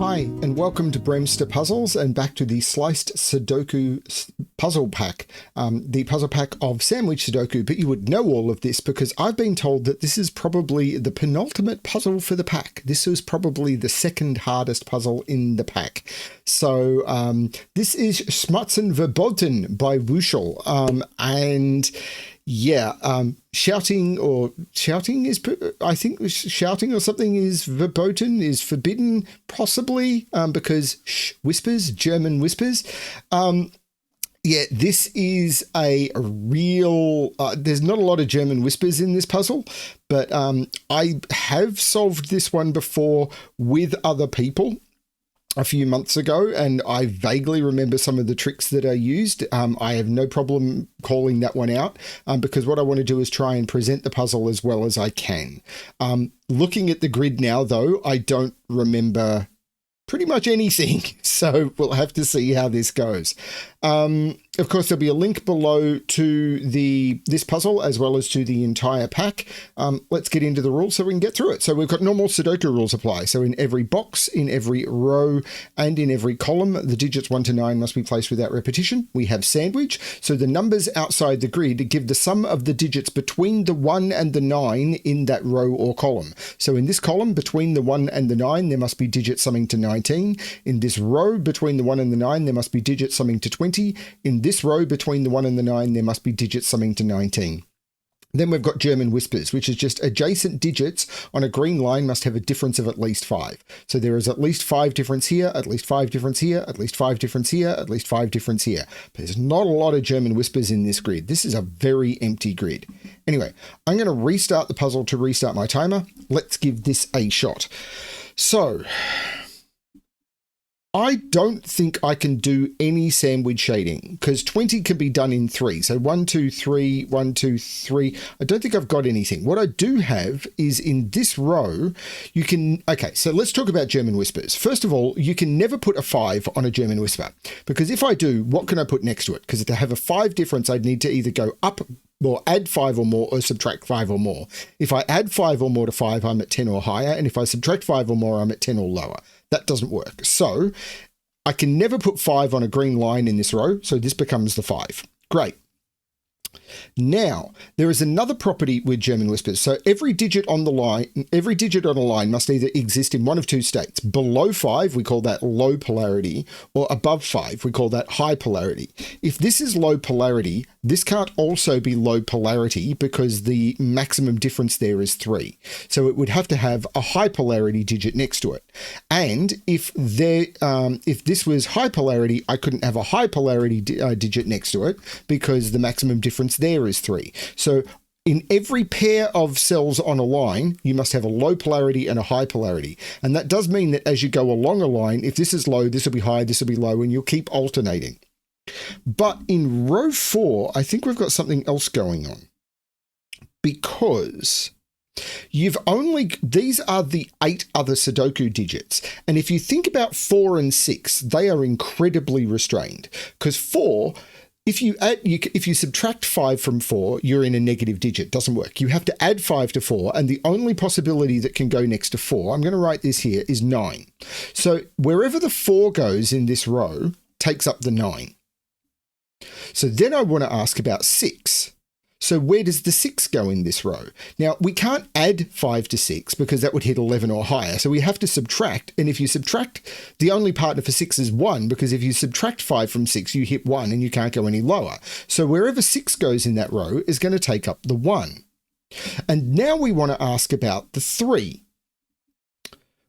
Hi, and welcome to BremSter Puzzles and back to the Sliced Sudoku Puzzle Pack, the puzzle pack of Sandwich Sudoku, but you would know all of this because I've been told that this is probably the penultimate puzzle for the pack. This was probably the second hardest puzzle in the pack. So this is Schmatzen Verboten by Wuschel, and yeah, shouting is, I think shouting or something is verboten, is forbidden, possibly, because whispers, German whispers. Yeah, this is a real, there's not a lot of German whispers in this puzzle, but I have solved this one before with other people a few months ago, and I vaguely remember some of the tricks that I used. I have no problem calling that one out because what I want to do is try and present the puzzle as well as I can. Looking at the grid now, though, I don't remember pretty much anything, so we'll have to see how this goes. Of course, there'll be a link below to this puzzle as well as to the entire pack. Let's get into the rules so we can get through it. So we've got normal Sudoku rules apply. So in every box, in every row, and in every column, the digits 1 to 9 must be placed without repetition. We have sandwich. So the numbers outside the grid give the sum of the digits between the 1 and the 9 in that row or column. So in this column, between the 1 and the 9, there must be digits summing to 19. In this row, between the 1 and the 9, there must be digits summing to 20. In this row between the 1 and the 9, there must be digits summing to 19. Then we've got German whispers, which is just adjacent digits on a green line must have a difference of at least 5. So there is at least 5 difference here, at least 5 difference here, at least 5 difference here, at least 5 difference here. But there's not a lot of German whispers in this grid. This is a very empty grid. Anyway, I'm going to restart the puzzle to restart my timer. Let's give this a shot. So I don't think I can do any sandwich shading because 20 can be done in 3. So 1, 2, 3, 1, 2, 3. I don't think I've got anything. What I do have is in this row, you can, okay, so let's talk about German whispers. First of all, you can never put a 5 on a German whisper because if I do, what can I put next to it? Because to have a 5 difference, I'd need to either go up or add 5 or more or subtract 5 or more. If I add 5 or more to 5, I'm at 10 or higher. And if I subtract 5 or more, I'm at 10 or lower. That doesn't work. So I can never put 5 on a green line in this row. So this becomes the 5. Great. Now, there is another property with German whispers. So every digit on a line must either exist in one of two states. Below 5, we call that low polarity, or above 5, we call that high polarity. If this is low polarity, this can't also be low polarity because the maximum difference there is 3. So it would have to have a high polarity digit next to it. And if this was high polarity, I couldn't have a high polarity digit next to it because the maximum difference there is 3. So in every pair of cells on a line, you must have a low polarity and a high polarity. And that does mean that as you go along a line, if this is low, this will be high, this will be low, and you'll keep alternating. But in row 4, I think we've got something else going on because these are the 8 other Sudoku digits. And if you think about 4 and 6, they are incredibly restrained because 4, if you subtract 5 from 4, you're in a negative digit. Doesn't work. You have to add 5 to 4, and the only possibility that can go next to 4, I'm going to write this here, is 9. So wherever the 4 goes in this row takes up the 9. So then I want to ask about 6. So where does the 6 go in this row? Now, we can't add 5 to 6 because that would hit 11 or higher. So we have to subtract. And if you subtract, the only partner for 6 is 1 because if you subtract 5 from 6, you hit 1 and you can't go any lower. So wherever 6 goes in that row is going to take up the 1. And now we want to ask about the 3.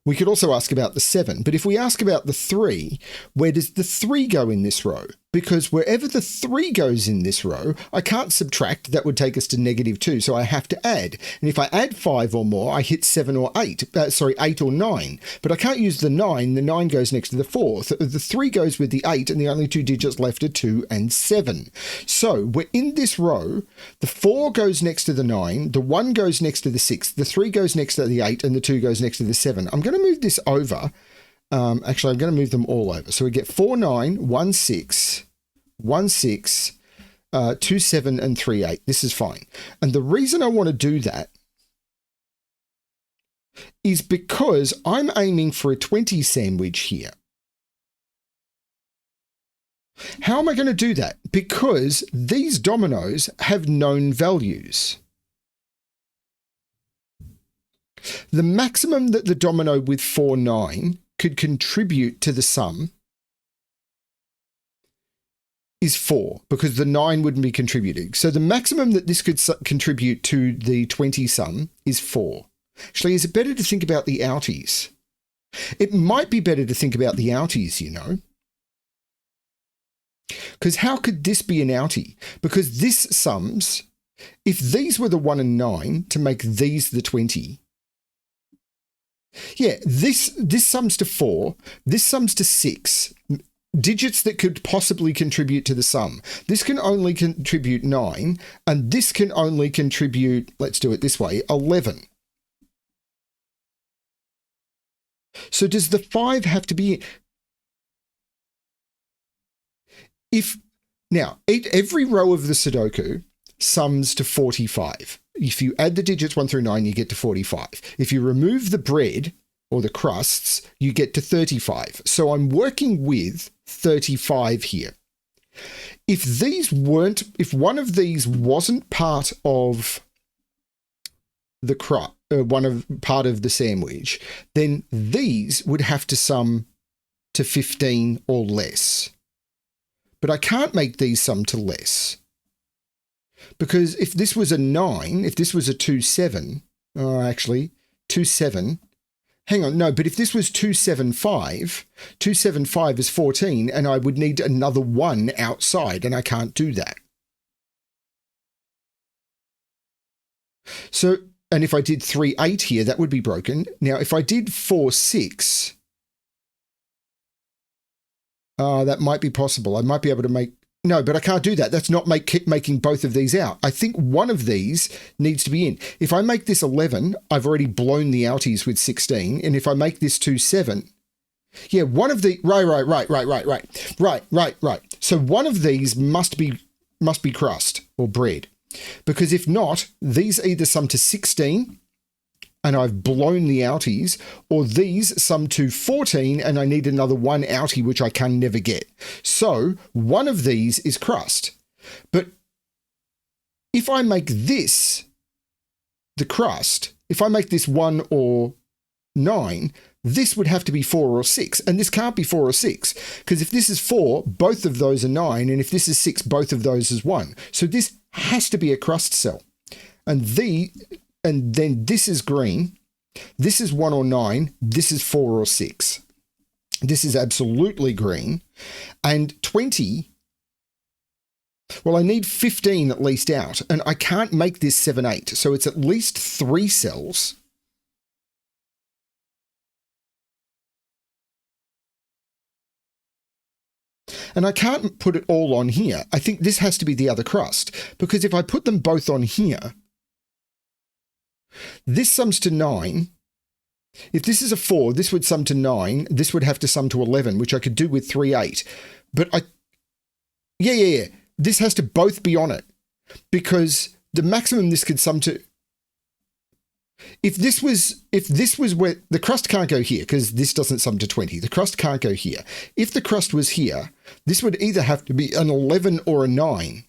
We could also ask about the 7, but if we ask about the 3, where does the 3 go in this row? Because wherever the 3 goes in this row, I can't subtract. That would take us to -2, so I have to add. And if I add 5 or more, I hit 7 or 8, 8 or 9. But I can't use the 9. The 9 goes next to the 4. The 3 goes with the 8, and the only 2 digits left are 2 and 7. So we're in this row. The 4 goes next to the 9. The 1 goes next to the 6. The 3 goes next to the 8, and the 2 goes next to the 7. I'm going to move this over. Actually, I'm going to move them all over. So we get 4, 9, 1, 6, 1, 6, 2, 7, and 3, 8. This is fine. And the reason I want to do that is because I'm aiming for a 20 sandwich here. How am I going to do that? Because these dominoes have known values. The maximum that the domino with 4, 9 could contribute to the sum is 4, because the 9 wouldn't be contributing. So the maximum that this could contribute to the 20 sum is 4. Actually, is it better to think about the outies? It might be better to think about the outies, you know. Because how could this be an outie? Because this sums, if these were the 1 and 9 to make these the 20, yeah, this sums to 4, this sums to 6, digits that could possibly contribute to the sum. This can only contribute 9, and this can only contribute, let's do it this way, 11. So does the 5 have to be... Now, every row of the Sudoku sums to 45. If you add the digits 1 through 9, you get to 45. If you remove the bread or the crusts, you get to 35. So I'm working with 35 here. If one of these wasn't part of the part of the sandwich, then these would have to sum to 15 or less. But I can't make these sum to less. Because if this was a 9, if this was a 2, 7, actually, 2, 7, hang on, no, but if this was 2, 7, 5, 2, 7, 5 is 14, and I would need another 1 outside, and I can't do that. So, and if I did 3, 8 here, that would be broken. Now, if I did 4, 6... that might be possible. I might be able to make... No, but I can't do that. That's not making both of these out. I think one of these needs to be in. If I make this 11, I've already blown the outies with 16. And if I make this 2, 7... Yeah, one of the... Right. So one of these must be crust or bread. Because if not, these either sum to 16... and I've blown the outies, or these sum to 14 and I need another 1 outie, which I can never get. So one of these is crust. But if I make this the crust, if I make this 1 or 9, this would have to be 4 or 6, and this can't be 4 or 6, because if this is 4, both of those are 9, and if this is 6, both of those is 1. So this has to be a crust cell. And then this is green, this is 1 or 9, this is 4 or 6. This is absolutely green. And 20, well, I need 15 at least out, and I can't make this 7, 8. So it's at least 3 cells. And I can't put it all on here. I think this has to be the other crust, because if I put them both on here, this sums to 9. If this is a 4, this would sum to 9. This would have to sum to 11, which I could do with 3, 8. But yeah. This has to both be on it, because the maximum this could sum to... If this was where... The crust can't go here, because this doesn't sum to 20. The crust can't go here. If the crust was here, this would either have to be an 11 or a 9.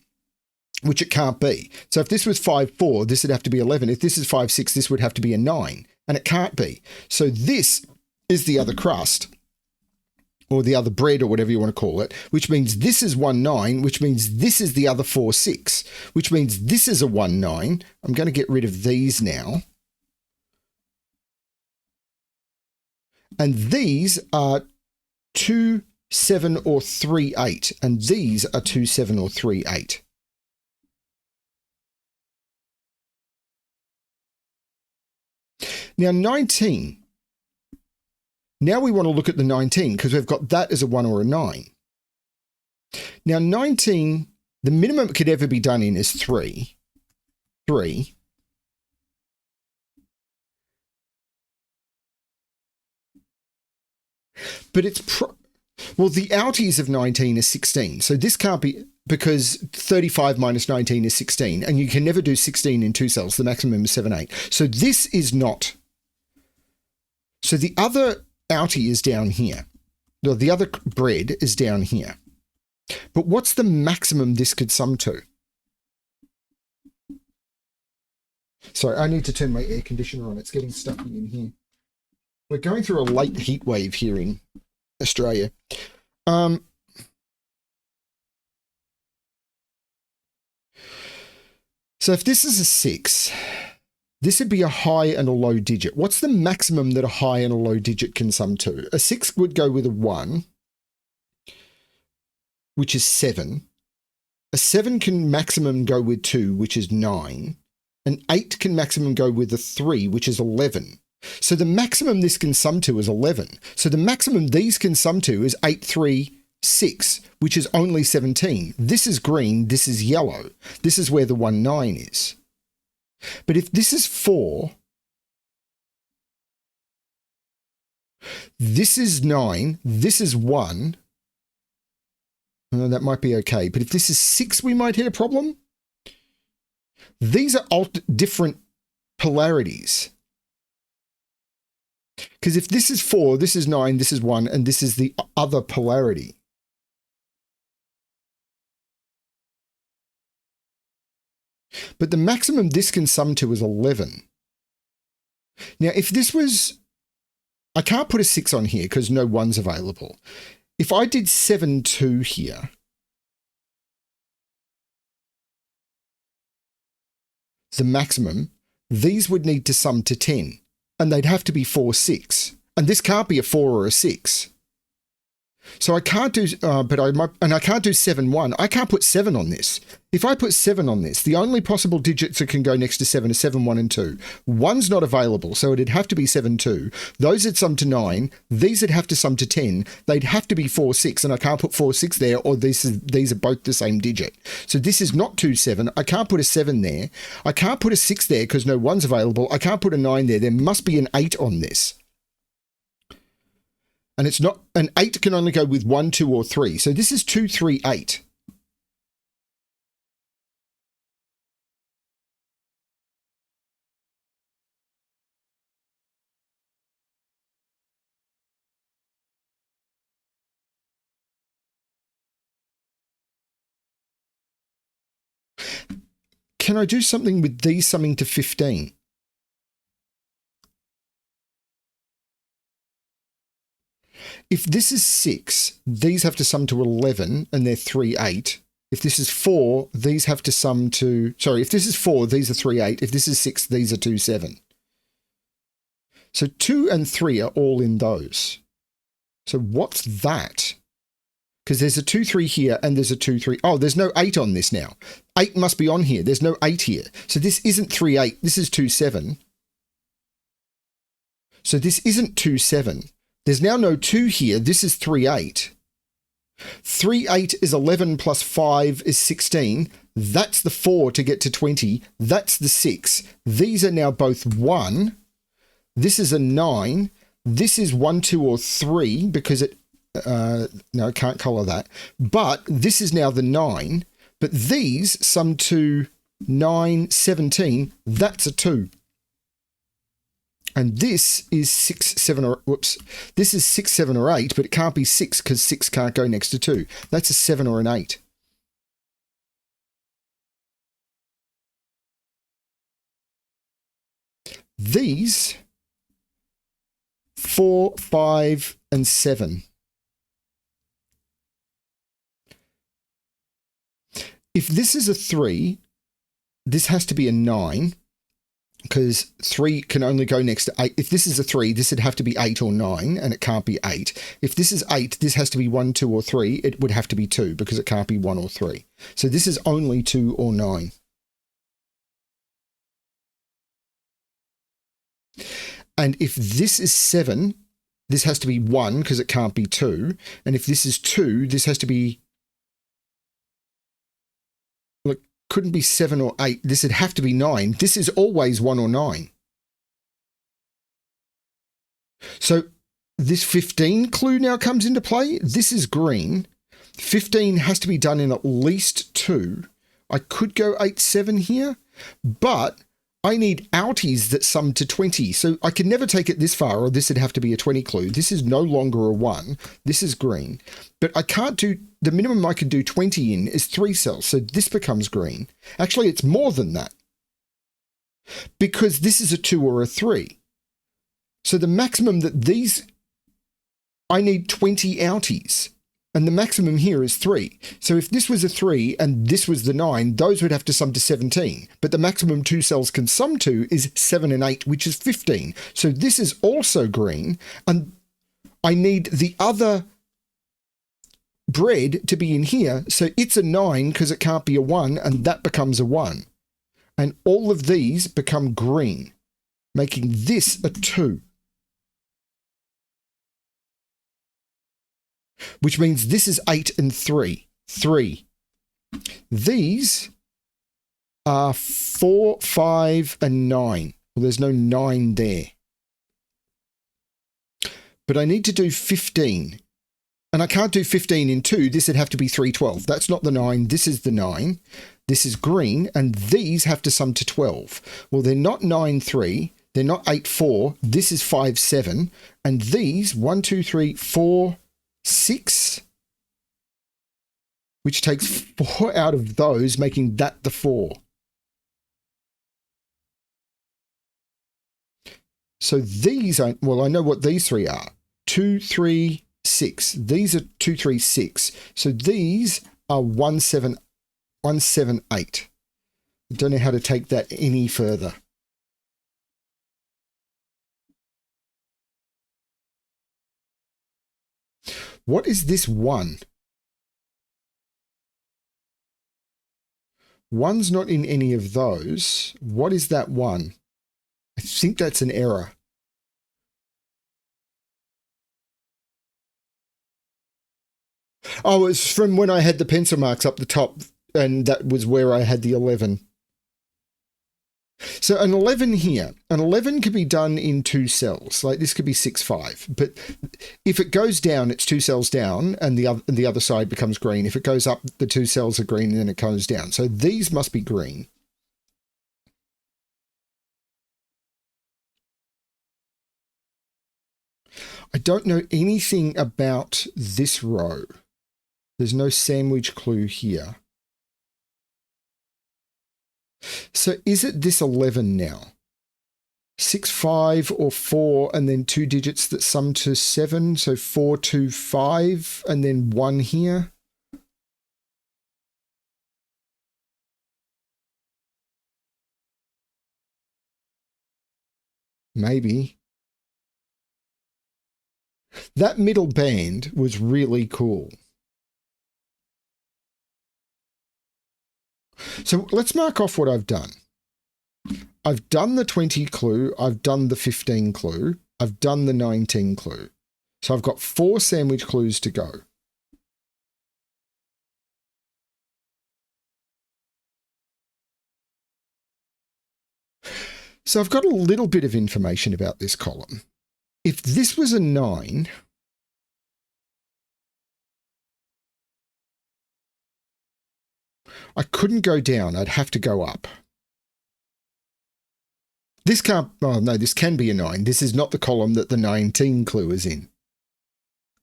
Which it can't be. So if this was 5, 4, this would have to be 11. If this is 5, 6, this would have to be a 9. And it can't be. So this is the other crust, or the other bread, or whatever you want to call it, which means this is 1, 9, which means this is the other 4, 6, which means this is a 1, 9. I'm going to get rid of these now. And these are 2, 7, or 3, 8. And these are 2, 7, or 3, 8. Now 19. Now we want to look at the 19 because we've got that as a 1 or a 9. Now 19, the minimum it could ever be done in is 3. 3. But it's... well, the outies of 19 is 16. So this can't be... because 35 minus 19 is 16. And you can never do 16 in 2 cells. The maximum is 7, 8. So this is not So the other outie is down here. No, the other bread is down here. But what's the maximum this could sum to? Sorry, I need to turn my air conditioner on. It's getting stuffy in here. We're going through a late heat wave here in Australia. So if this is a 6, this would be a high and a low digit. What's the maximum that a high and a low digit can sum to? A 6 would go with a 1, which is 7. A 7 can maximum go with 2, which is 9. An 8 can maximum go with a 3, which is 11. So the maximum this can sum to is 11. So the maximum these can sum to is 8, 3, 6, which is only 17. This is green, this is yellow. This is where the 1, 9 is. But if this is 4, this is 9, this is 1, that might be okay. But if this is 6, we might hit a problem. These are different polarities. Because if this is 4, this is 9, this is 1, and this is the other polarity. But the maximum this can sum to is 11. Now, if this was... I can't put a 6 on here because no 1's available. If I did 7, 2 here... the maximum, these would need to sum to 10. And they'd have to be 4, 6. And this can't be a 4 or a 6. So I can't do, I can't do 7, 1. I can't put 7 on this. If I put 7 on this, the only possible digits that can go next to 7 are 7, 1, and 2. 1's not available, so it'd have to be 7, 2. Those would sum to 9. These would have to sum to 10. They'd have to be 4, 6, and I can't put 4, 6 there, or these are both the same digit. So this is not 2, 7. I can't put a 7 there. I can't put a 6 there because no 1's available. I can't put a 9 there. There must be an 8 on this. And it's not, an 8 can only go with 1, 2, or 3. So this is 2, 3, 8. Can I do something with these summing to 15? If this is 6, these have to sum to 11, and they're 3, 8. If this is 4, these have to sum to... Sorry, if this is 4, these are 3, 8. If this is 6, these are 2, 7. So 2 and 3 are all in those. So what's that? Because there's a 2, 3 here, and there's a 2, 3... Oh, there's no 8 on this now. 8 must be on here. There's no 8 here. So this isn't 3, 8. This is 2, 7. So this isn't 2, 7. There's now no 2 here. This is 3, 8. 3, 8 is 11 plus 5 is 16. That's the 4 to get to 20. That's the 6. These are now both 1. This is a 9. This is 1, 2, or 3 because it... no, I can't colour that. But this is now the 9. But these sum to 9, 17. That's a 2. And this is 6, 7, or... Whoops. This is 6, 7, or 8, but it can't be 6 because 6 can't go next to 2. That's a 7 or an 8. These 4, 5, and 7. If this is a 3, this has to be a 9. Because 3 can only go next to 8. If this is a 3, this would have to be 8 or 9, and it can't be 8. If this is 8, this has to be 1, 2, or 3. It would have to be 2, because it can't be 1 or 3. So this is only 2 or 9. And if this is 7, this has to be 1, because it can't be 2. And if this is 2, this has to be... Look, couldn't be 7 or 8. This would have to be 9. This is always 1 or 9. So this 15 clue now comes into play. This is green. 15 has to be done in at least 2. I could go 8, 7 here, but I need outies that sum to 20. So I can never take it this far, or this would have to be a 20 clue. This is no longer a 1. This is green. But I can't do, the minimum I can do 20 in is 3 cells. So this becomes green. Actually, it's more than that, because this is a 2 or a 3. So the maximum that these, I need 20 outies. And the maximum here is 3. So if this was a 3 and this was the 9, those would have to sum to 17. But the maximum 2 cells can sum to is 7 and 8, which is 15. So this is also green. And I need the other bread to be in here. So it's a 9 because it can't be a 1, and that becomes a 1. And all of these become green, making this a 2. Which means this is 8 and 3. 3. These are 4, 5, and 9. Well, there's no 9 there. But I need to do 15. And I can't do 15 in 2. This would have to be 3, 12. That's not the 9. This is the 9. This is green. And these have to sum to 12. Well, they're not 9, 3. They're not 8, 4. This is 5, 7. And these, 1, 2, 3, 4... 6, which takes 4 out of those, making that the 4. So these are, well, I know what these 3 are. 2, 3, 6. These are 2, 3, 6. So these are 1, 7, 1, 7, 8. I don't know how to take that any further. What is this 1? 1's not in any of those. What is that 1? I think that's an error. Oh, it's from when I had the pencil marks up the top, and that was where I had the 11. So an 11 here, an 11 could be done in 2 cells. Like this could be 6, 5. But if it goes down, it's 2 cells down, and the other side becomes green. If it goes up, the 2 cells are green, and then it goes down. So these must be green. I don't know anything about this row. There's no sandwich clue here. So is it this 11 now? 6, 5, or 4, and then 2 digits that sum to 7. So 4, 2, 5, and then 1 here. Maybe. That middle band was really cool. So let's mark off what I've done. I've done the 20 clue. I've done the 15 clue. I've done the 19 clue. So I've got 4 sandwich clues to go. So I've got a little bit of information about this column. If this was a 9, I couldn't go down. I'd have to go up. This can't, oh no, this can be a 9. This is not the column that the 19 clue is in.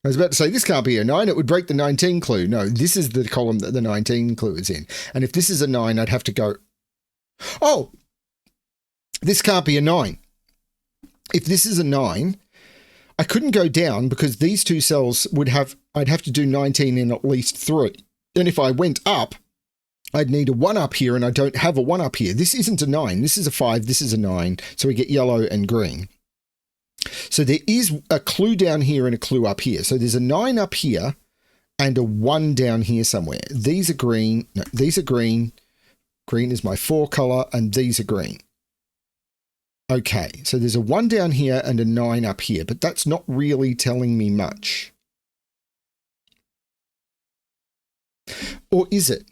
I was about to say, this can't be a 9. It would break the 19 clue. No, this is the column that the 19 clue is in. And if this is a 9, I'd have to go, oh, this can't be a 9. If this is a 9, I couldn't go down because these 2 cells would have, I'd have to do 19 in at least 3. And if I went up, I'd need a 1 up here, and I don't have a 1 up here. This isn't a 9. This is a 5. This is a 9. So we get yellow and green. So there is a clue down here and a clue up here. So there's a 9 up here and a 1 down here somewhere. These are green. No, these are green. Green is my 4 color, and these are green. Okay, so there's a 1 down here and a 9 up here, but that's not really telling me much. Or is it?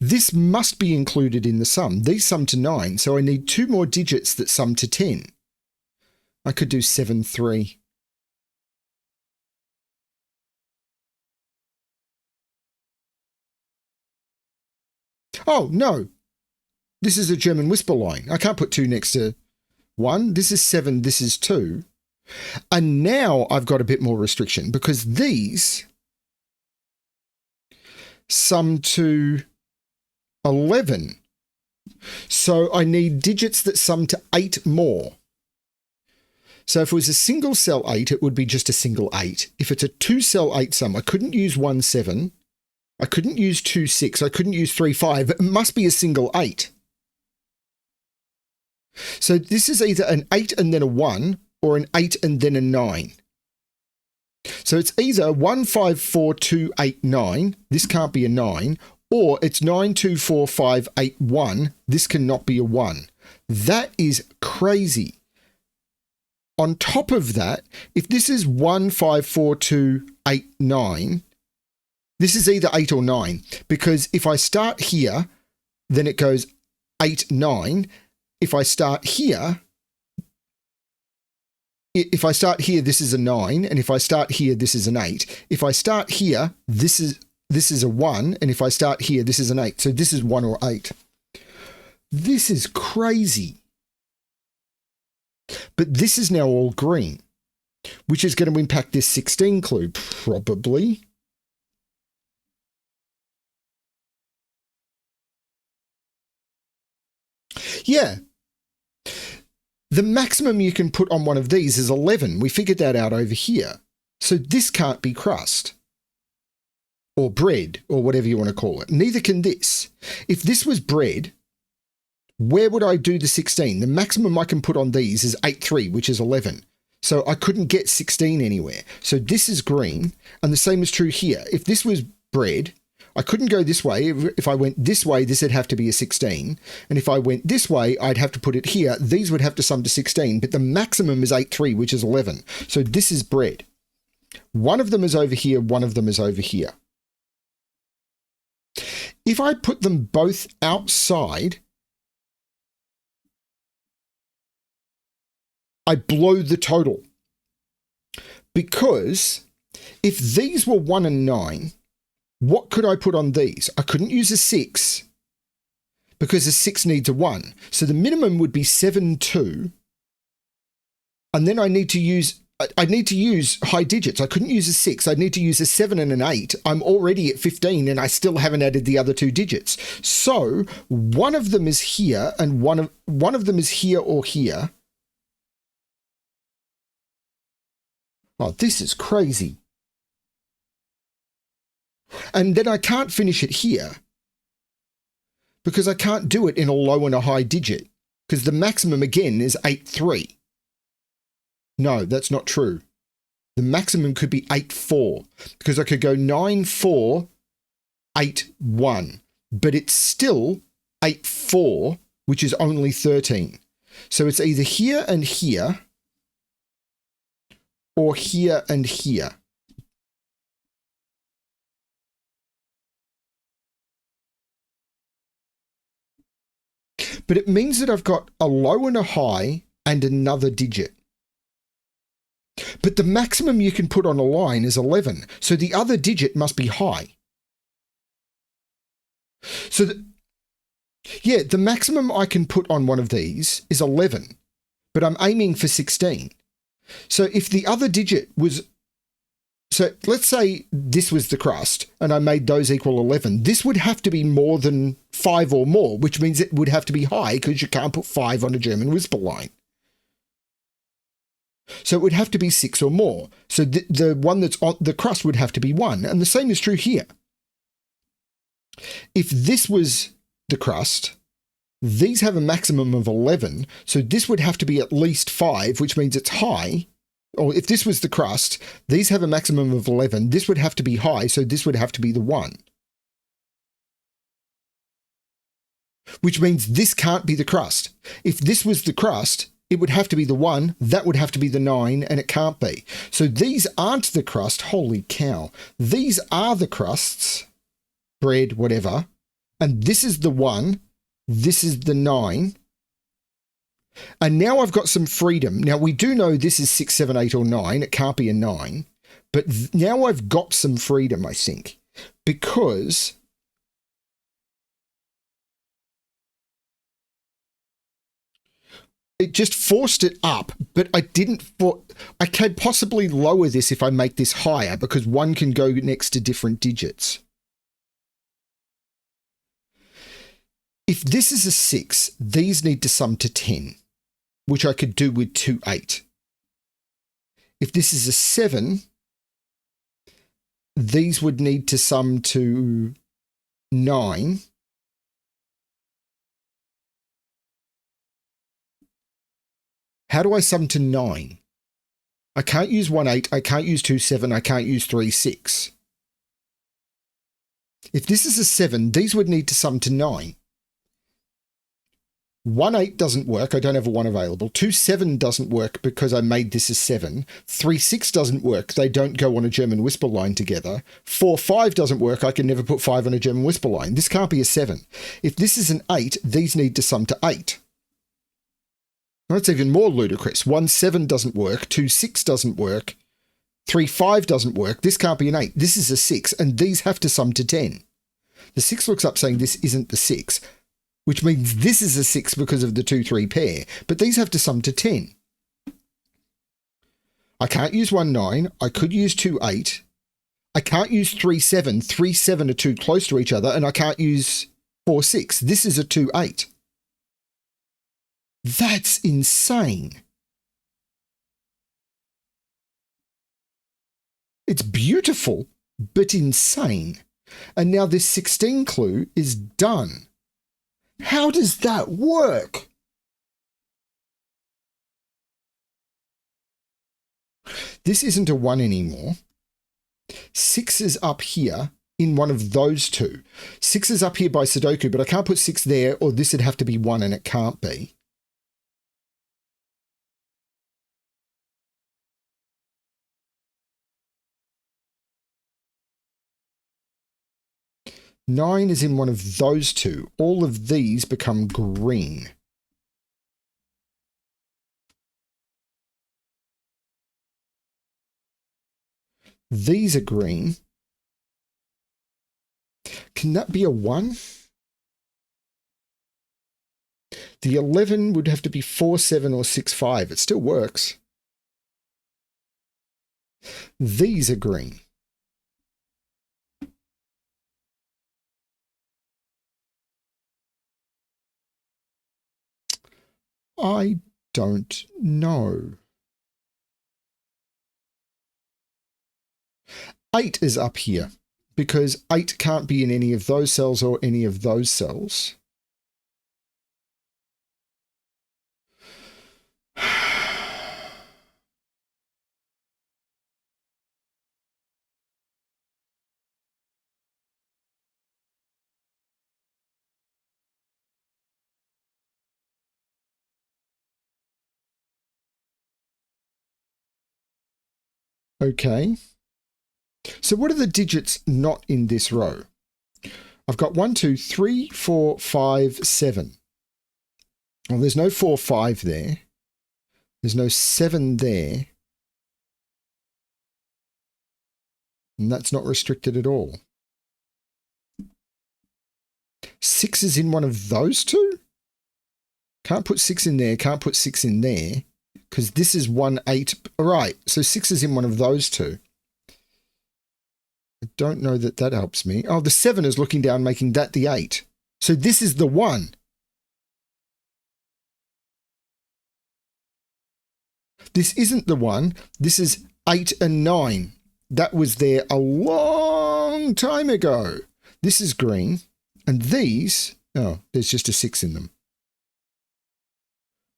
This must be included in the sum. These sum to 9, so I need 2 more digits that sum to 10. I could do 7, 3. Oh, no. This is a German whisper line. I can't put 2 next to 1. This is 7, this is 2. And now I've got a bit more restriction because these sum to 11. So I need digits that sum to 8 more. So if it was a single cell 8, it would be just a single 8. If it's a 2 cell 8 sum, I couldn't use 1, 7. I couldn't use 2, 6. I couldn't use 3, 5. It must be a single 8. So this is either an 8 and then a 1 or an 8 and then a 9. So it's either 1, 5, 4, 2, 8, 9. This can't be a 9. Or it's 9, 2, 4, 5, 8, 1. This cannot be a 1. That is crazy. On top of that, if this is 1, 5, 4, 2, 8, 9, this is either 8 or 9. Because if I start here, then it goes 8, 9. If I start here, this is a 9. And if I start here, this is an 8. If I start here, this is a 1, and if I start here, this is an 8. So this is 1 or 8. This is crazy. But this is now all green, which is going to impact this 16 clue, probably. Yeah. The maximum you can put on one of these is 11. We figured that out over here. So this can't be crust. Or bread, or whatever you want to call it. Neither can this. If this was bread, where would I do the 16? The maximum I can put on these is 8, 3, which is 11. So I couldn't get 16 anywhere. So this is green, and the same is true here. If this was bread, I couldn't go this way. If I went this way, this would have to be a 16. And if I went this way, I'd have to put it here. These would have to sum to 16, but the maximum is 8, 3, which is 11. So this is bread. One of them is over here, one of them is over here. If I put them both outside, I blow the total. Because if these were 1 and 9, what could I put on these? I couldn't use a 6 because a 6 needs a 1. So the minimum would be 7, 2. And then I need to use high digits. I couldn't use a 6. I'd need to use a 7 and an 8. I'm already at 15 and I still haven't added the other 2 digits. So one of them is here and one of them is here or here. Oh, this is crazy. And then I can't finish it here because I can't do it in a low and a high digit because the maximum again is 8, 3. No, that's not true. The maximum could be 8, 4 because I could go 9, 4, 8, 1, but it's still 8, 4, which is only 13. So it's either here and here or here and here. But it means that I've got a low and a high and another digit. But the maximum you can put on a line is 11. So the other digit must be high. So the maximum I can put on one of these is 11, but I'm aiming for 16. So if the other digit was, so let's say this was the crust and I made those equal 11, this would have to be more than 5 or more, which means it would have to be high because you can't put 5 on a German whisper line. So it would have to be 6 or more. So the one that's on the crust would have to be 1. And the same is true here. If this was the crust, these have a maximum of 11. So this would have to be at least 5, which means it's high. Or if this was the crust, these have a maximum of 11. This would have to be high. So this would have to be the 1. Which means this can't be the crust. If this was the crust, it would have to be the 1, that would have to be the 9, and it can't be. So these aren't the crust, holy cow. These are the crusts, bread, whatever, And this is the 1. This is the 9. And now I've got some freedom. Now, we do know this is 6, 7, 8, or 9. It can't be a 9. But now I've got some freedom, I think, because it just forced it up, but I didn't. I can possibly lower this if I make this higher, because 1 can go next to different digits. If this is a 6, these need to sum to 10, which I could do with 2, 8. If this is a 7, these would need to sum to 9. How do I sum to 9? I can't use 1, 8. I can't use 2, 7. I can't use 3, 6. If this is a 7, these would need to sum to 9. 1, 8 doesn't work. I don't have a 1 available. 2, 7 doesn't work because I made this a 7. 3, 6 doesn't work. They don't go on a German whisper line together. 4, 5 doesn't work. I can never put 5 on a German whisper line. This can't be a 7. If this is an 8, these need to sum to 8. That's even more ludicrous. 1, 7 doesn't work. 2, 6 doesn't work. 3, 5 doesn't work. This can't be an 8. This is a 6, and these have to sum to 10. The 6 looks up saying this isn't the 6, which means this is a 6 because of the 2, 3 pair, but these have to sum to 10. I can't use 1, 9. I could use 2, 8. I can't use 3, 7. 3, 7 are too close to each other, and I can't use 4, 6. This is a 2, 8. That's insane. It's beautiful, but insane. And now this 16 clue is done. How does that work? This isn't a 1 anymore. 6 is up here in one of those two. 6 is up here by Sudoku, but I can't put 6 there, or this would have to be 1, and it can't be. Nine is in one of those two. All of these become green. These are green. Can that be a 1? The 11 would have to be 4, 7 or 6, 5. It still works. These are green. I don't know. 8 is up here because 8 can't be in any of those cells or any of those cells. Okay. So what are the digits not in this row? I've got 1, 2, 3, 4, 5, 7. Well, there's no 4, 5 there. There's no 7 there. And that's not restricted at all. 6 is in one of those two? Can't put 6 in there, can't put 6 in there. Because this is 1, 8. All right, so 6 is in one of those two. I don't know that that helps me. Oh, the 7 is looking down, making that the 8. So this is the 1. This isn't the 1. This is 8 and 9. That was there a long time ago. This is green. And these, oh, there's just a 6 in them.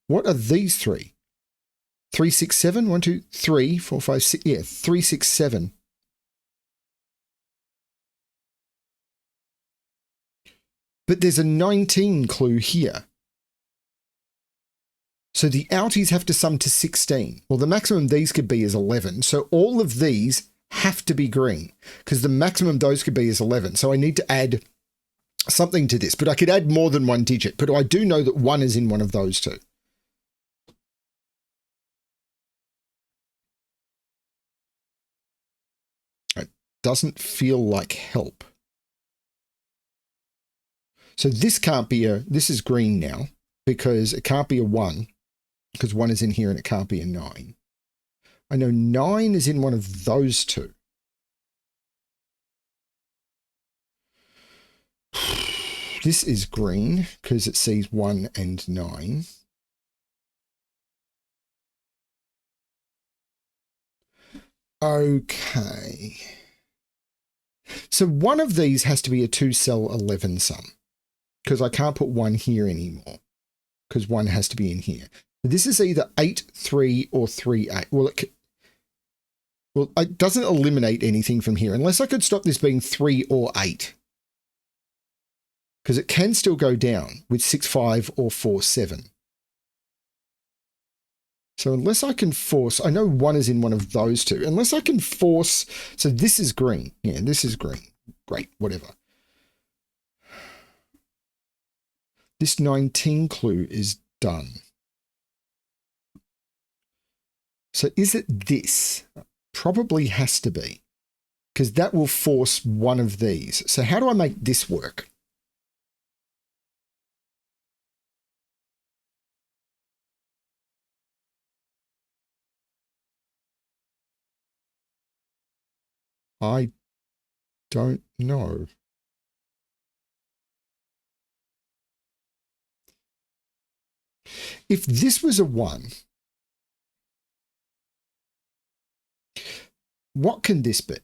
What are these three? 3, 6, 7. 1, 2, 3, 4, 5, 6. Yeah, 3, 6, 7. But there's a 19 clue here. So the outies have to sum to 16. Well, the maximum these could be is 11. So all of these have to be green because the maximum those could be is 11. So I need to add something to this, but I could add more than one digit. But I do know that 1 is in one of those two. It doesn't feel like help. So this can't be this is green now because it can't be a 1 because 1 is in here and it can't be a 9. I know 9 is in one of those two. This is green because it sees 1 and 9. Okay. So one of these has to be a 2-cell 11 sum because I can't put 1 here anymore because 1 has to be in here. This is either 8, 3 or 3, 8. Well, it doesn't eliminate anything from here unless I could stop this being 3 or 8. Because it can still go down with 6, 5 or 4, 7. So unless I can force, I know 1 is in one of those two. Unless I can force, so this is green. Yeah, this is green. Great, whatever. This 19 clue is done. So is it this? Probably has to be. Because that will force one of these. So how do I make this work? I don't know. If this was a 1, what can this be?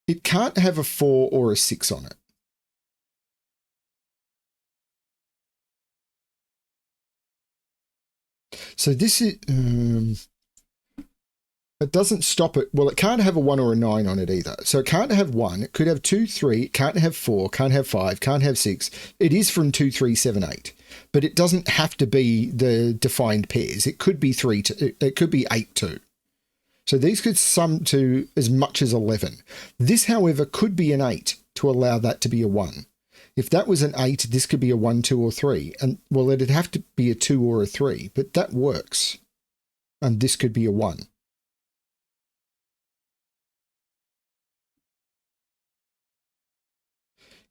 It can't have a 4 or a 6 on it. So this is... it doesn't stop it. Well, it can't have a 1 or a 9 on it either. So it can't have 1. It could have 2, 3. It can't have 4. Can't have 5. Can't have 6. It is from 2, 3, 7, 8. But it doesn't have to be the defined pairs. It could be 3. It could be 8, 2. So these could sum to as much as 11. This, however, could be an 8 to allow that to be a 1. If that was an 8, this could be a 1, 2, or 3. And, well, it'd have to be a 2 or a 3. But that works. And this could be a 1.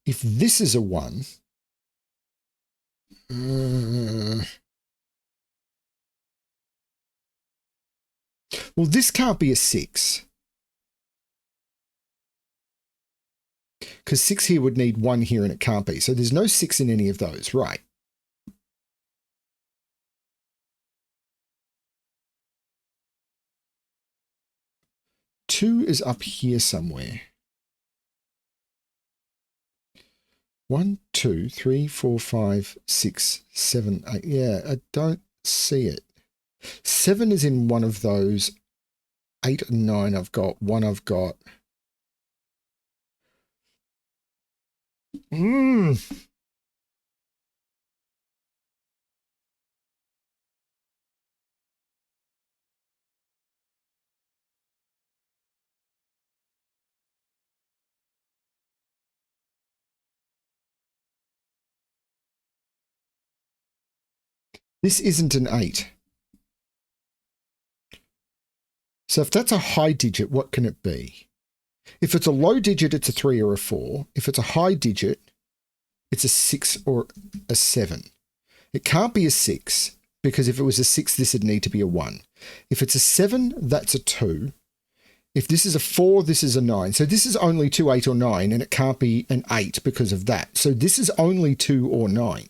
If this is a 1, well, this can't be a 6. Because 6 here would need 1 here and it can't be. So there's no 6 in any of those, right? Two is up here somewhere. 1, 2, 3, 4, 5, 6, 7, 8. Yeah, I don't see it. 7 is in one of those. 8 and 9 I've got. 1 I've got. This isn't an 8. So if that's a high digit, what can it be? If it's a low digit, it's a 3 or a 4. If it's a high digit, it's a 6 or a 7. It can't be a 6 because if it was a 6, this would need to be a 1. If it's a 7, that's a 2. If this is a 4, this is a 9. So this is only 2, 8 or 9 and it can't be an 8 because of that. So this is only 2 or 9.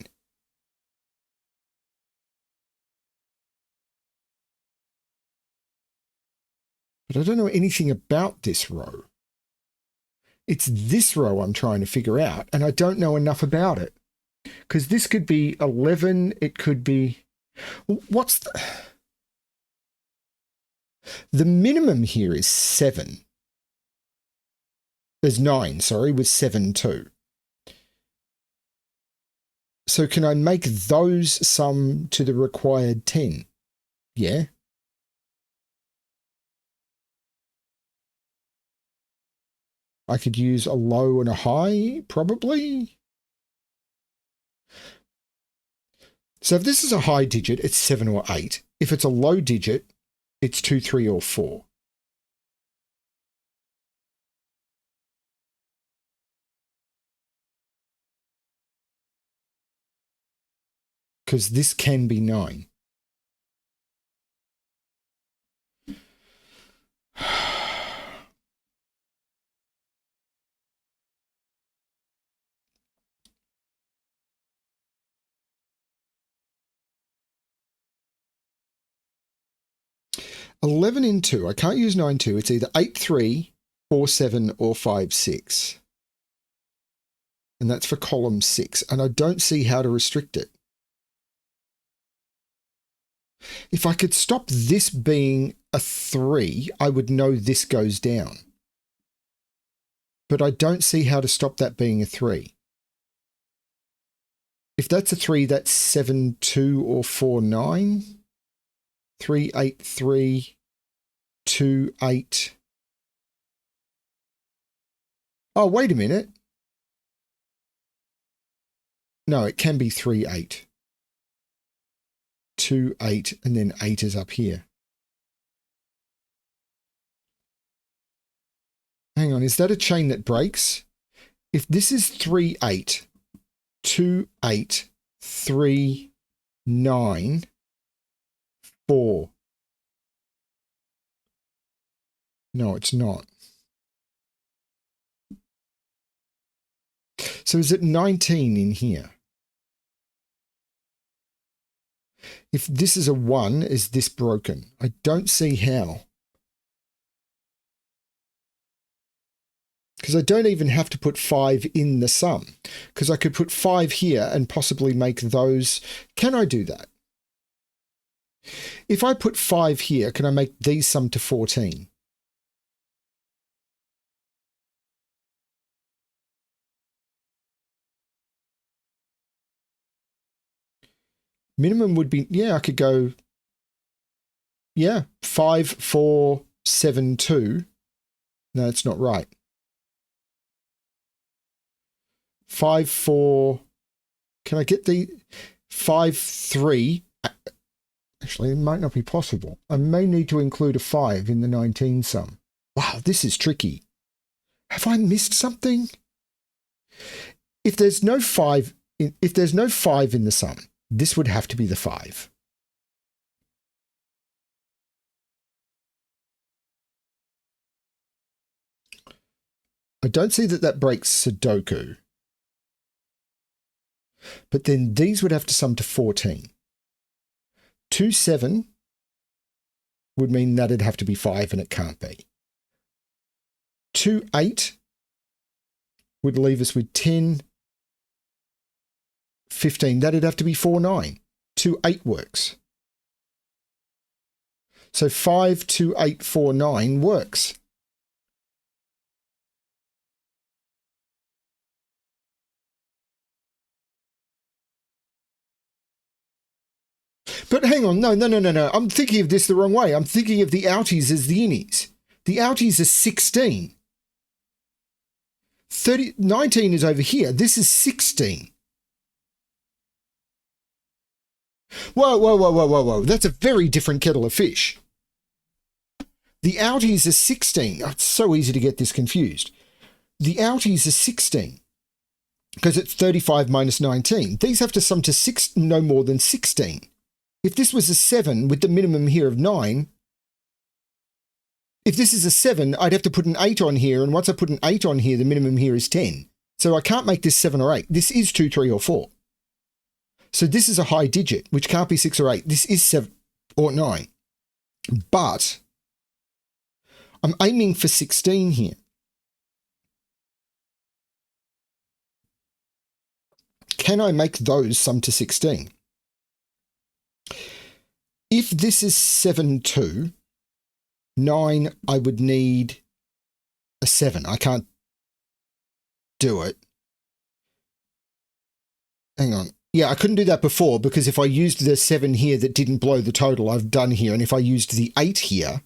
But I don't know anything about this row. It's this row I'm trying to figure out, and I don't know enough about it. Because this could be 11, it could be... What's the minimum here is 7. There's 9, sorry, with 7 too. So can I make those sum to the required 10? Yeah. I could use a low and a high, probably. So if this is a high digit, it's 7 or 8. If it's a low digit, it's 2, 3, or 4. Because this can be 9. $11 in 2. I can't use 9, 2. It's either 8, 3, 4, 7, or 5, 6. And that's for column 6. And I don't see how to restrict it. If I could stop this being a 3, I would know this goes down. But I don't see how to stop that being a 3. If that's a 3, that's 7, 2, or 4, 9. 3, 8, 3, 2, 8. Oh, wait a minute. No, it can be 3, 8. 2, 8, and then 8 is up here. Hang on, is that a chain that breaks? If this is 3, 8, 2, 8, 3, 9, 4. No, it's not. So is it 19 in here? If this is a 1, is this broken? I don't see how. Because I don't even have to put 5 in the sum. Because I could put 5 here and possibly make those. Can I do that? If I put 5 here, can I make these sum to 14? Minimum would be, yeah, I could go, yeah, 5, 4, 7, 2. No, that's not right. 5, 4, can I get the 5, 3? Actually, it might not be possible. I may need to include a 5 in the 19 sum. Wow, this is tricky. Have I missed something? If there's no 5 in the sum, this would have to be the 5. I don't see that breaks Sudoku. But then these would have to sum to 14. 2, 7 would mean that it'd have to be 5 and it can't be. 2, 8 would leave us with 10, 15. That'd have to be 4, 9. 2, 8 works. So 5, 2, 8, 4, 9 works. But hang on, no. I'm thinking of this the wrong way. I'm thinking of the outies as the innies. The outies are 16. 19 is over here. This is 16. Whoa. That's a very different kettle of fish. The outies are 16. Oh, it's so easy to get this confused. The outies are 16 because it's 35 minus 19. These have to sum to no more than 16. If this was a 7 with the minimum here of 9, if this is a 7, I'd have to put an 8 on here, and once I put an 8 on here, the minimum here is 10. So I can't make this 7 or 8. This is 2, 3, or 4. So this is a high digit, which can't be 6 or 8. This is 7 or 9. But I'm aiming for 16 here. Can I make those sum to 16? If this is 7, 2, 9, I would need a 7. I can't do it. Hang on. Yeah, I couldn't do that before because if I used the 7 here that didn't blow the total I've done here, and if I used the 8 here,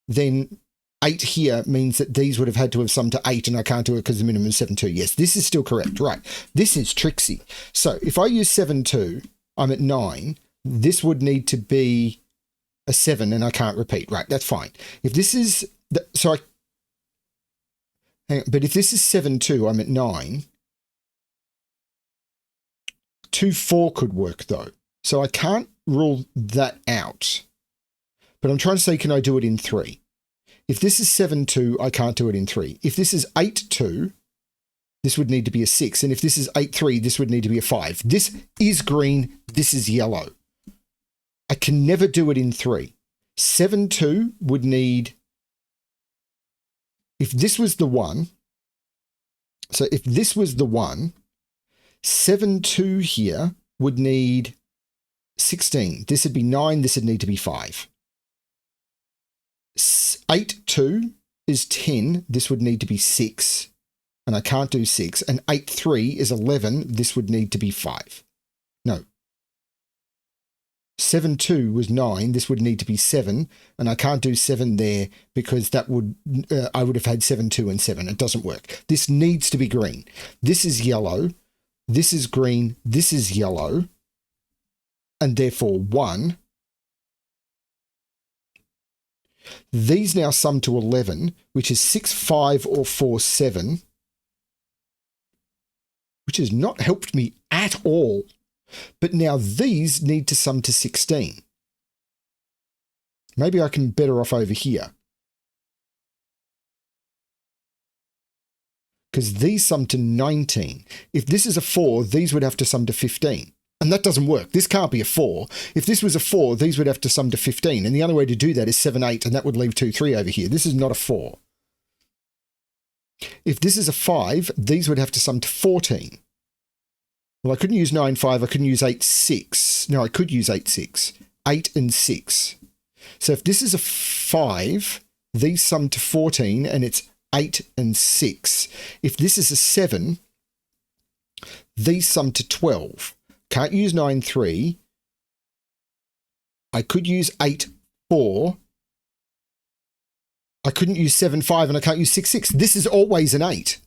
then 8 here means that these would have had to have summed to 8, and I can't do it because the minimum is 7, 2. Yes, this is still correct. Right. This is tricksy. So if I use 7, 2, I'm at 9. This would need to be a 7, and I can't repeat. Right, that's fine. If this is... but if this is 7, 2, I'm at 9. 2, 4 could work, though. So I can't rule that out. But I'm trying to say, can I do it in 3? If this is 7, 2, I can't do it in 3. If this is 8, 2, this would need to be a 6. And if this is 8, 3, this would need to be a 5. This is green. This is yellow. I can never do it in 3. 7, 2 would need... If this was the 1... So if this was the 1, 7, 2 here would need 16. This would be 9. This would need to be 5. 8, 2 is 10. This would need to be 6. And I can't do 6. And 8, 3 is 11. This would need to be 5. No. 7, 2 was 9. This would need to be 7. And I can't do 7 there because that would I would have had 7, 2 and 7. It doesn't work. This needs to be green. This is yellow. This is green. This is yellow. And therefore 1. These now sum to 11, which is 6, 5 or 4, 7, which has not helped me at all. But now these need to sum to 16. Maybe I can better off over here. Because these sum to 19. If this is a 4, these would have to sum to 15. And that doesn't work. This can't be a 4. If this was a 4, these would have to sum to 15. And the only way to do that is 7, 8, and that would leave 2, 3 over here. This is not a 4. If this is a 5, these would have to sum to 14. Well, I couldn't use 9, 5. I couldn't use 8, 6. No, I could use 8, 6. 8 and 6. So if this is a 5, these sum to 14, and it's 8 and 6. If this is a 7, these sum to 12. Can't use 9, 3. I could use 8, 4. I couldn't use 7, 5, and I can't use 6, 6. This is always an 8.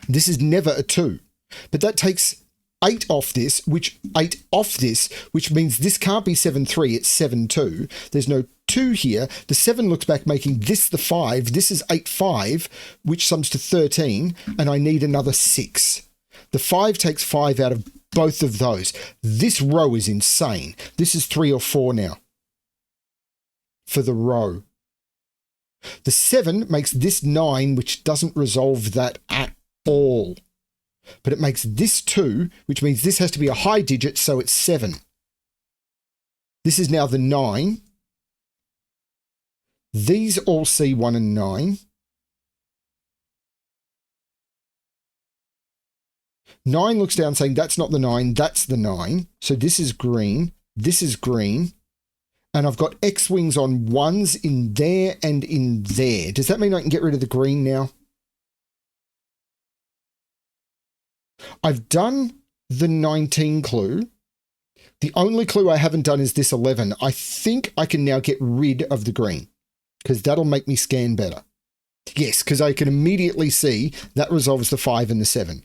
This is never a 2. But that takes 8 off this, which means this can't be 7, 3. It's 7, 2. There's no 2 here. The 7 looks back, making this the 5. This is 8, 5, which sums to 13, and I need another 6. The 5 takes 5 out of both of those. This row is insane. This is 3 or 4 now for the row. The 7 makes this 9, which doesn't resolve that at all. But it makes this 2, which means this has to be a high digit, so it's 7. This is now the 9. These all see 1 and 9. 9 looks down saying that's not the 9, that's the 9. So this is green, and I've got X-wings on 1s in there and in there. Does that mean I can get rid of the green now? I've done the 19 clue. The only clue I haven't done is this 11. I think I can now get rid of the green because that'll make me scan better. Yes, because I can immediately see that resolves the 5 and the 7.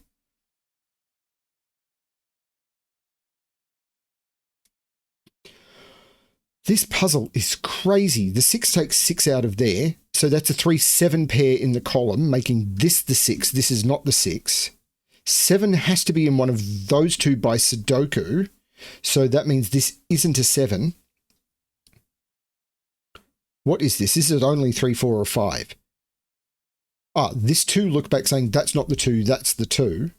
This puzzle is crazy. The 6 takes 6 out of there. So that's a 3, 7 pair in the column, making this the 6. This is not the 6. 7 has to be in one of those two by Sudoku. So that means this isn't a 7. What is this? This is only 3, 4 or 5. This 2 look back saying that's not the 2, that's the 2.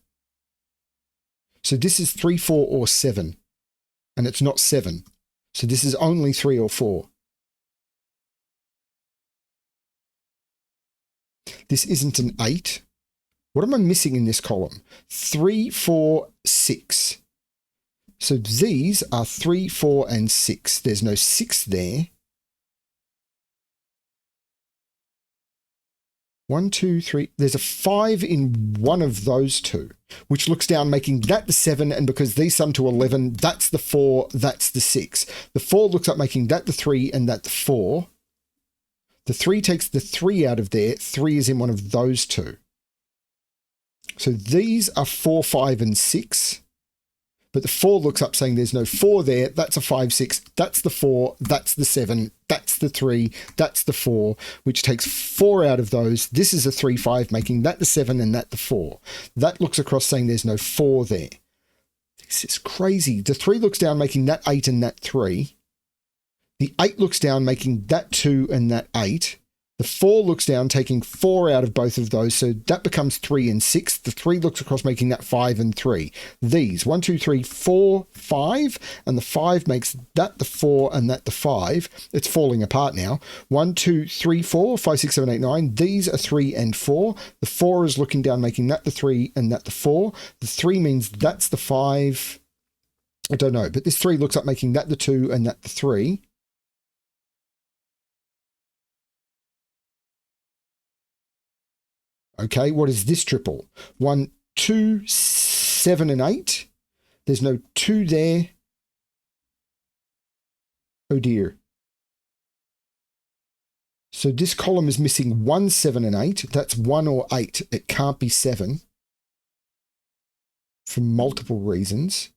So this is 3, 4 or 7. And it's not 7. So this is only 3 or 4. This isn't an 8. What am I missing in this column? 3, 4, 6. So these are 3, 4, and 6. There's no 6 there. 1, 2, 3. There's a 5 in one of those two, which looks down, making that the 7. And because these sum to 11, that's the 4, that's the 6. The 4 looks up, making that the 3 and that the 4. The 3 takes the 3 out of there. 3 is in one of those two. So these are 4, 5, and 6. But the 4 looks up saying there's no 4 there. That's a 5, 6. That's the 4. That's the 7. That's the 3. That's the 4, which takes 4 out of those. This is a 3, 5, making that the 7 and that the 4. That looks across saying there's no 4 there. This is crazy. The 3 looks down, making that 8 and that 3. The 8 looks down, making that 2 and that 8. The 4 looks down, taking 4 out of both of those, so that becomes 3 and 6. The 3 looks across, making that 5 and 3. These, 1, 2, 3, 4, 5, and the 5 makes that the 4 and that the 5. It's falling apart now. 1, 2, 3, 4, 5, 6, 7, 8, 9. These are 3 and 4. The 4 is looking down, making that the 3 and that the 4. The 3 means that's the 5. I don't know, but this 3 looks up, making that the 2 and that the 3. Okay, what is this triple? 1, 2, 7, and 8. There's no 2 there. Oh dear. So this column is missing 1, 7, and 8. That's 1 or 8. It can't be 7. For multiple reasons.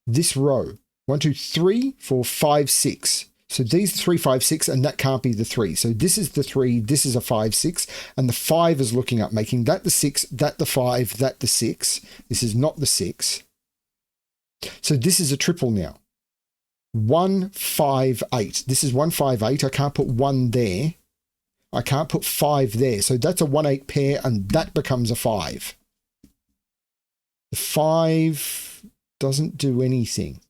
This row. 1, 2, 3, 4, 5, 6. So these 3, 5, 6, and that can't be the 3. So this is the 3, this is a 5, 6, and the 5 is looking up, making that the 6, that the 5, that the 6. This is not the 6. So this is a triple now. 1, 5, 8. This is 1, 5, 8. I can't put 1 there. I can't put 5 there. So that's a 1, 8 pair, and that becomes a 5. The 5 doesn't do anything.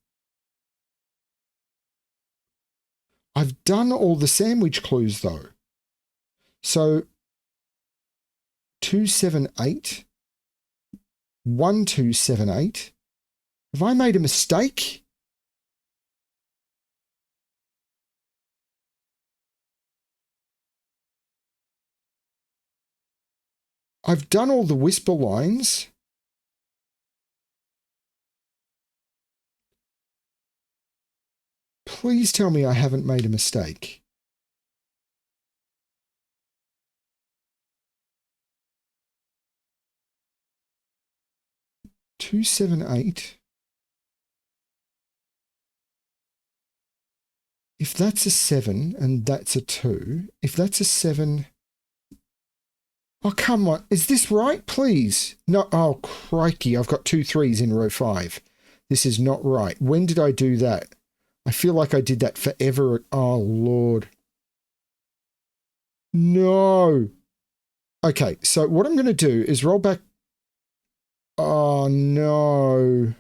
I've done all the sandwich clues though. So 2, 7, 8. 1, 2, 7, 8. Have I made a mistake? I've done all the whisper lines. Please tell me I haven't made a mistake. Two, 7, 8. If that's a 7 and that's a 2, if that's a 7... Oh, come on. Is this right, please? No. Oh, crikey. I've got 2 3s in row 5. This is not right. When did I do that? I feel like I did that forever. Oh, Lord. No. Okay, so what I'm going to do is roll back. Oh, no.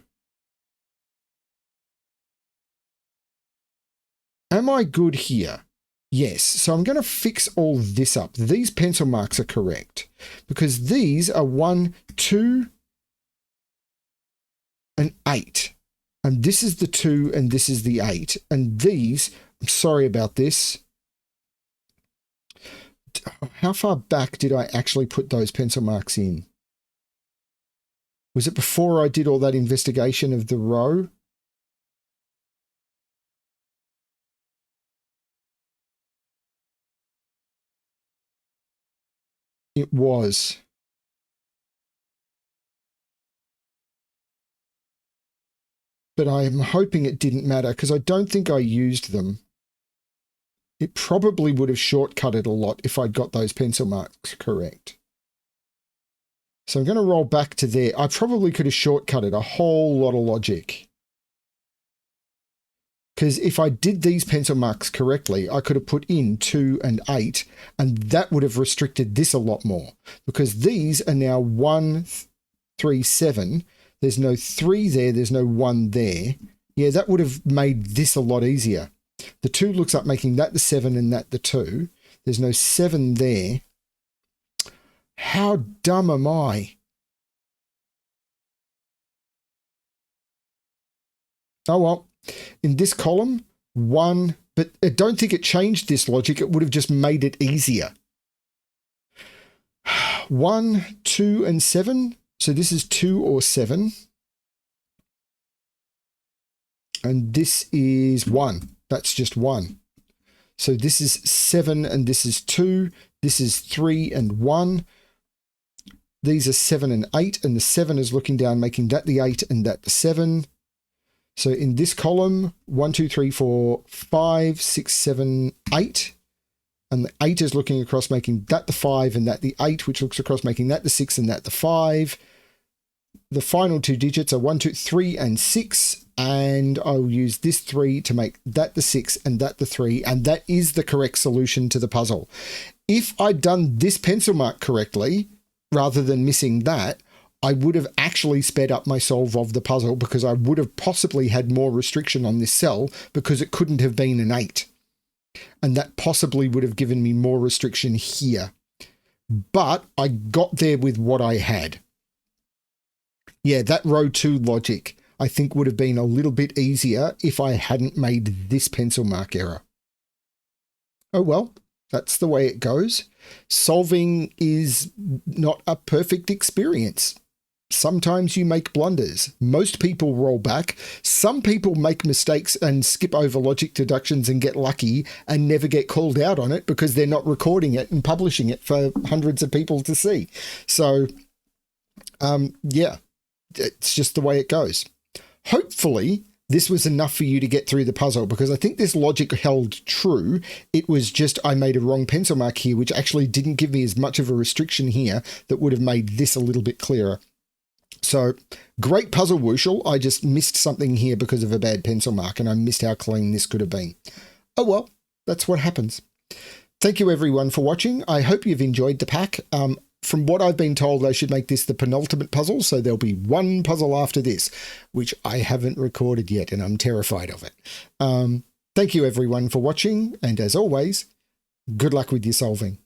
Am I good here? Yes. So I'm going to fix all this up. These pencil marks are correct because these are 1, 2, and 8. And this is the 2 and this is the 8. And these, I'm sorry about this. How far back did I actually put those pencil marks in? Was it before I did all that investigation of the row? It was. But I'm hoping it didn't matter because I don't think I used them. It probably would have shortcutted a lot if I'd got those pencil marks correct. So I'm going to roll back to there. I probably could have shortcutted a whole lot of logic. Because if I did these pencil marks correctly, I could have put in 2 and 8, and that would have restricted this a lot more. Because these are now 1, 3, 7. There's no 3 there. There's no 1 there. Yeah, that would have made this a lot easier. The 2 looks up, making that the 7 and that the 2. There's no 7 there. How dumb am I? Oh, well. In this column, 1, but I don't think it changed this logic. It would have just made it easier. 1, 2, and 7. So this is 2 or 7. And this is 1. That's just 1. So this is 7 and this is 2. This is 3 and 1. These are 7 and 8, and the 7 is looking down, making that the 8 and that the 7. So in this column, 1, 2, 3, 4, 5, 6, 7, 8. And the 8 is looking across, making that the 5 and that the 8, which looks across, making that the 6 and that the 5. The final 2 digits are 1, 2, 3, and 6. And I'll use this 3 to make that the 6 and that the 3. And that is the correct solution to the puzzle. If I'd done this pencil mark correctly, rather than missing that, I would have actually sped up my solve of the puzzle, because I would have possibly had more restriction on this cell because it couldn't have been an 8. And that possibly would have given me more restriction here. But I got there with what I had. Yeah, that row 2 logic, I think, would have been a little bit easier if I hadn't made this pencil mark error. Oh well, that's the way it goes. Solving is not a perfect experience. Sometimes you make blunders. Most people roll back. Some people make mistakes and skip over logic deductions and get lucky and never get called out on it because they're not recording it and publishing it for hundreds of people to see. So, yeah, it's just the way it goes. Hopefully, this was enough for you to get through the puzzle, because I think this logic held true. It was just I made a wrong pencil mark here, which actually didn't give me as much of a restriction here that would have made this a little bit clearer. So, great puzzle, Wuschel. I just missed something here because of a bad pencil mark, and I missed how clean this could have been. Oh well, that's what happens. Thank you everyone for watching. I hope you've enjoyed the pack. From what I've been told, I should make this the penultimate puzzle, so there'll be one puzzle after this, which I haven't recorded yet, and I'm terrified of it. Thank you everyone for watching, and as always, good luck with your solving.